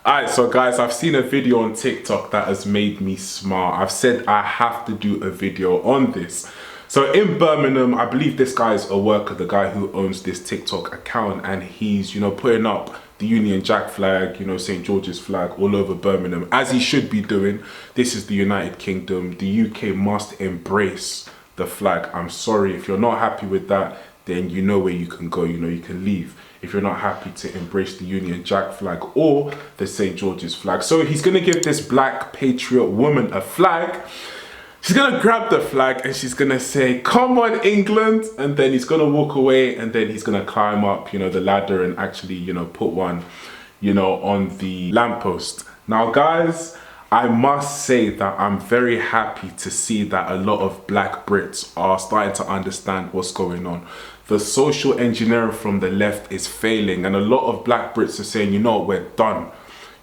Alright, so guys, I've seen a video on TikTok that has made me smile. I've said I have to do a video on this. So in Birmingham, I believe this guy is a worker, the guy who owns this TikTok account, and he's, putting up the Union Jack flag, St. George's flag all over Birmingham, as he should be doing. This is the United Kingdom. The UK must embrace the flag. I'm sorry, if you're not happy with that, then you know where you can go, you can leave if you're not happy to embrace the Union Jack flag or the St. George's flag. So he's gonna give this black patriot woman a flag. She's gonna grab the flag and she's gonna say, "Come on, England," and then he's gonna walk away, and then he's gonna climb up, the ladder and actually, put one, on the lamppost. Now, guys, I must say that I'm very happy to see that a lot of black Brits are starting to understand what's going on. The social engineering from the left is failing, and a lot of black Brits are saying, we're done.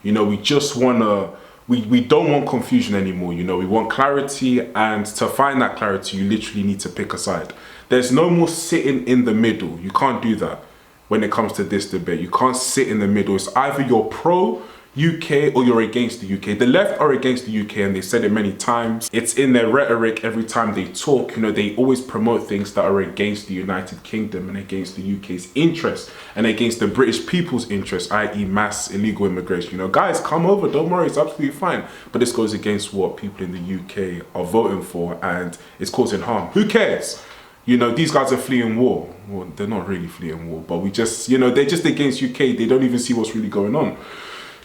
We just wanna, we don't want confusion anymore. We want clarity, and to find that clarity, you literally need to pick a side. There's no more sitting in the middle. You can't do that when it comes to this debate. You can't sit in the middle. It's either you're pro UK or you're against the UK. The left are against the UK, and they said it many times. It's in their rhetoric every time they talk. They always promote things that are against the United Kingdom and against the UK's interests and against the British people's interests, i.e. mass illegal immigration. Guys, come over, don't worry, it's absolutely fine. But this goes against what people in the UK are voting for, and it's causing harm. Who cares? These guys are fleeing war. Well, they're not really fleeing war, but we just, they're just against UK. They don't even see what's really going on.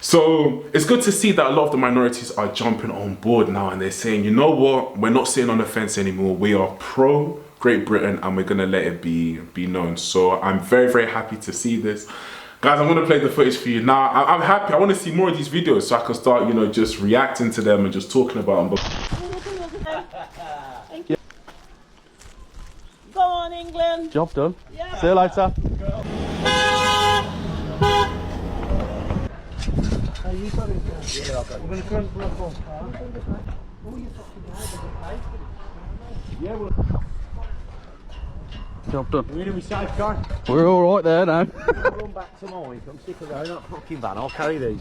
So it's good to see that a lot of the minorities are jumping on board now, and they're saying, you know what, we're not sitting on the fence anymore. We are pro Great Britain, and we're gonna let it be known. So I'm very, very happy to see this. Guys, I'm gonna play the footage for you now. I'm happy. I want to see more of these videos so I can start, just reacting to them and just talking about them. Thank you. Go on, England. Job done. Yeah. See you later. Job done. We're going to be safe, guys. We're all right there now. I'll run back to mine. I'm sick of going up fucking van. I'll carry these.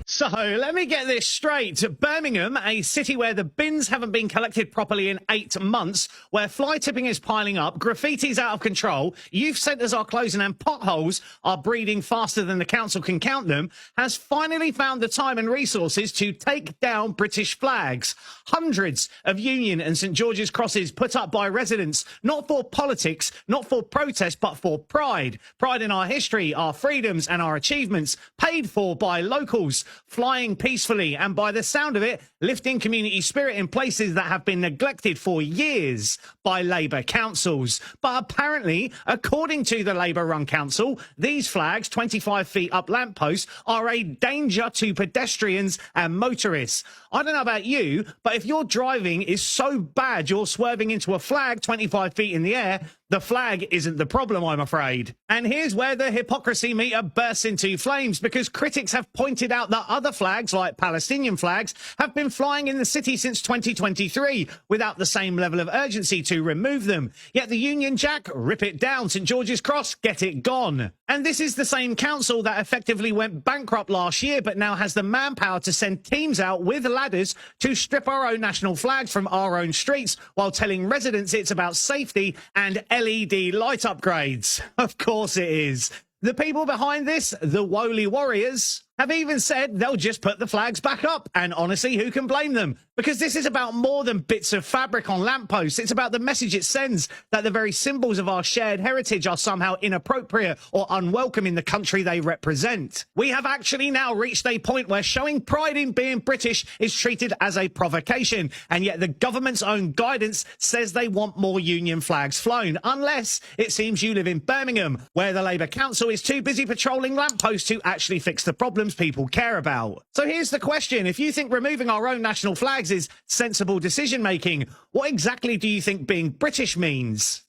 So, let me get this straight. Birmingham, a city where the bins haven't been collected properly in 8 months, where fly tipping is piling up, graffiti's out of control, youth centres are closing and potholes are breeding faster than the council can count them, has finally found the time and resources to take down British flags. Hundreds of Union and St George's crosses put up by residents, not for politics, not for protest, but for pride. Pride in our history, our freedoms and our achievements, paid for by locals, flying peacefully, and by the sound of it, lifting community spirit in places that have been neglected for years by Labour councils. But apparently, according to the Labour-run council, these flags, 25 feet up lampposts, are a danger to pedestrians and motorists. I don't know about you, but if your driving is so bad you're swerving into a flag 25 feet in the air, the flag isn't the problem, I'm afraid. And here's where the hypocrisy meter bursts into flames, because critics have pointed out that other flags, like Palestinian flags, have been flying in the city since 2023 without the same level of urgency to remove them. Yet the Union Jack, rip it down. St George's Cross, get it gone. And this is the same council that effectively went bankrupt last year, but now has the manpower to send teams out with ladders to strip our own national flags from our own streets, while telling residents it's about safety and LED light upgrades. Of course it is. The people behind this, the Woolly Warriors, have even said they'll just put the flags back up. And honestly, who can blame them? Because this is about more than bits of fabric on lampposts. It's about the message it sends that the very symbols of our shared heritage are somehow inappropriate or unwelcome in the country they represent. We have actually now reached a point where showing pride in being British is treated as a provocation. And yet the government's own guidance says they want more Union flags flown. Unless it seems you live in Birmingham, where the Labour Council is too busy patrolling lampposts to actually fix the problems people care about. So here's the question. If you think removing our own national flags is sensible decision making, what exactly do you think being British means?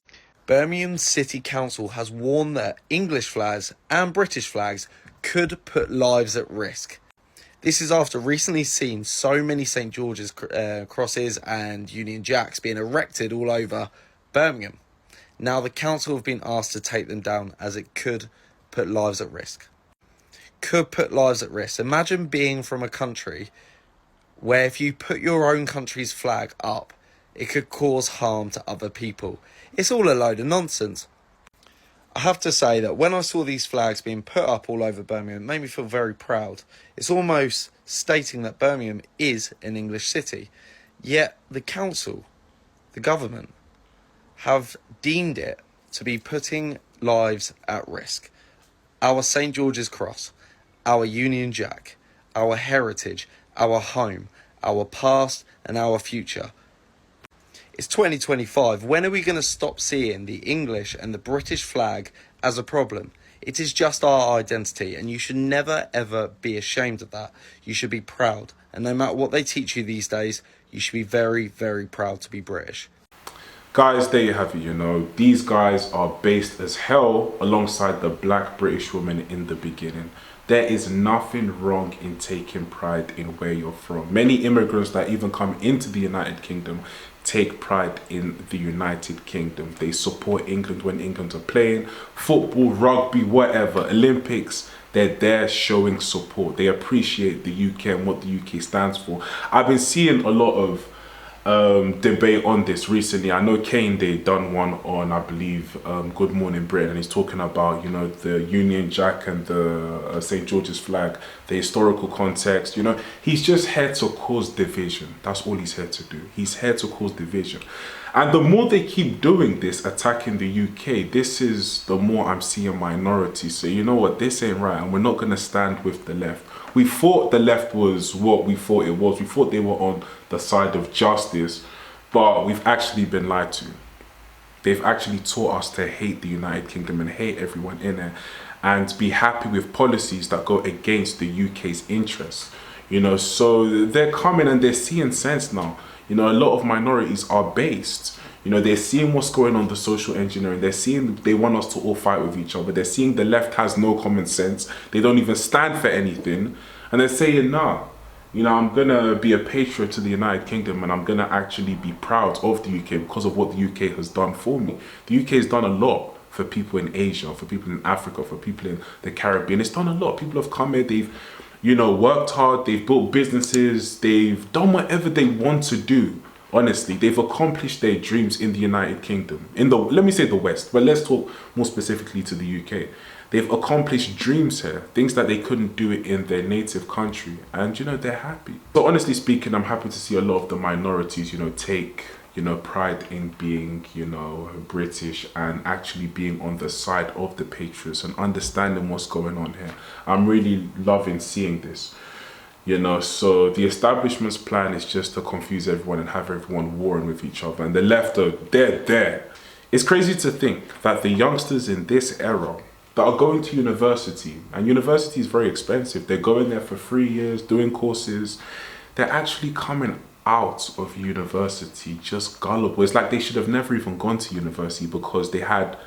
Birmingham City Council has warned that English flags and British flags could put lives at risk. This is after recently seeing so many St George's crosses and Union Jacks being erected all over Birmingham. Now the council have been asked to take them down as it could put lives at risk. Could put lives at risk. Imagine being from a country where if you put your own country's flag up, it could cause harm to other people. It's all a load of nonsense. I have to say that when I saw these flags being put up all over Birmingham, it made me feel very proud. It's almost stating that Birmingham is an English city. Yet the council, the government, have deemed it to be putting lives at risk. Our St. George's Cross, our Union Jack, our heritage, our home, our past and our future. It's 2025. When are we going to stop seeing the English and the British flag as a problem? It is just our identity, and you should never ever be ashamed of that. You should be proud. And no matter what they teach you these days, you should be very, very proud to be British. Guys, there you have it, you know. These guys are based as hell alongside the black British woman in the beginning. There is nothing wrong in taking pride in where you're from. Many immigrants that even come into the United Kingdom take pride in the United Kingdom. They support England when England are playing. Football, rugby, whatever, Olympics, they're there showing support. They appreciate the UK and what the UK stands for. I've been seeing a lot of debate on this recently. I know Kane, they done one on, I believe, Good Morning Britain, and he's talking about, you know, the Union Jack and the St. George's flag, the historical context. You know, he's just here to cause division. That's all he's here to do. He's here to cause division. And the more they keep doing this, attacking the UK, this is the more I'm seeing minorities say, you know what, this ain't right, and we're not going to stand with the left. We thought the left was what we thought it was. We thought they were on the side of justice, but we've actually been lied to. They've actually taught us to hate the United Kingdom and hate everyone in it, and be happy with policies that go against the UK's interests. You know, so they're coming and they're seeing sense now. You know, a lot of minorities are based. You know, they're seeing what's going on, the social engineering. They're seeing they want us to all fight with each other. They're seeing the left has no common sense. They don't even stand for anything. And they're saying, nah, you know, I'm going to be a patriot to the United Kingdom, and I'm going to actually be proud of the UK because of what the UK has done for me. The UK has done a lot for people in Asia, for people in Africa, for people in the Caribbean. It's done a lot. People have come here, they've, you know, worked hard, they've built businesses, they've done whatever they want to do. Honestly, they've accomplished their dreams in the United Kingdom, in the, let me say the West, but let's talk more specifically to the UK. They've accomplished dreams here, things that they couldn't do it in their native country, and you know, they're happy. So honestly speaking, I'm happy to see a lot of the minorities, you know, take, you know, pride in being, you know, British and actually being on the side of the Patriots and understanding what's going on here. I'm really loving seeing this. You know, so the establishment's plan is just to confuse everyone and have everyone warring with each other. And the left are, they're there. It's crazy to think that the youngsters in this era that are going to university, and university is very expensive, they're going there for 3 years, doing courses, they're actually coming out of university just gullible. It's like they should have never even gone to university because they had,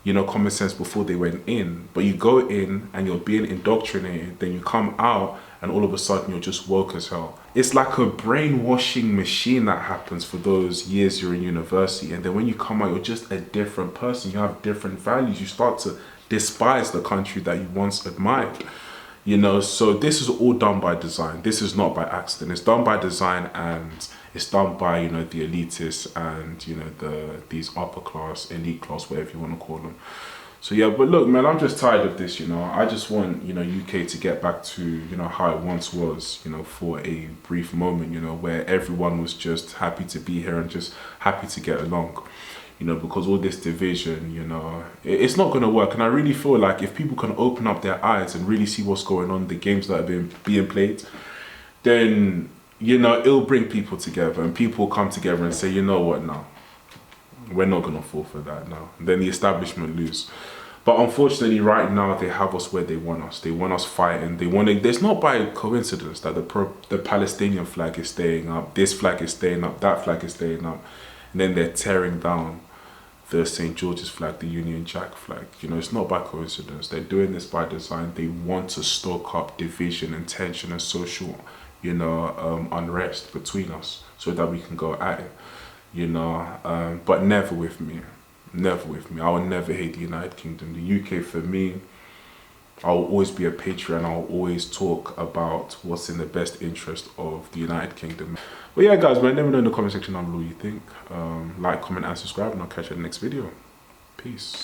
you know, common sense before they went in. But you go in and you're being indoctrinated, then you come out and all of a sudden you're just woke as hell. It's like a brainwashing machine that happens for those years you're in university, and then when you come out, you're just a different person. You have different values. You start to despise the country that you once admired. You know, so this is all done by design. This is not by accident. It's done by design, and it's done by, you know, the elitists and, you know, these upper class, elite class, whatever you want to call them. So yeah, but look, man, I'm just tired of this, you know. I just want, you know, UK to get back to, you know, how it once was, you know, for a brief moment, you know, where everyone was just happy to be here and just happy to get along. You know, because all this division, you know, it's not going to work. And I really feel like if people can open up their eyes and really see what's going on, the games that have being played, then, you know, it'll bring people together, and people will come together and say, you know what, now, we're not going to fall for that now. And then the establishment lose. But unfortunately, right now, they have us where they want us. They want us fighting. They want to, it's not by coincidence that the Palestinian flag is staying up, this flag is staying up, that flag is staying up. And then they're tearing down the St. George's flag, the Union Jack flag. You know, it's not by coincidence. They're doing this by design. They want to stoke up division and tension and social, you know, unrest between us so that we can go at it, you know, but never with me. never with me. I will never hate the United Kingdom. The UK for me, I will always be a patriot, and I'll always talk about what's in the best interest of the United Kingdom. But yeah, guys, man, let me know in the comment section down below what you think. Like, comment, and subscribe, and I'll catch you in the next video. Peace.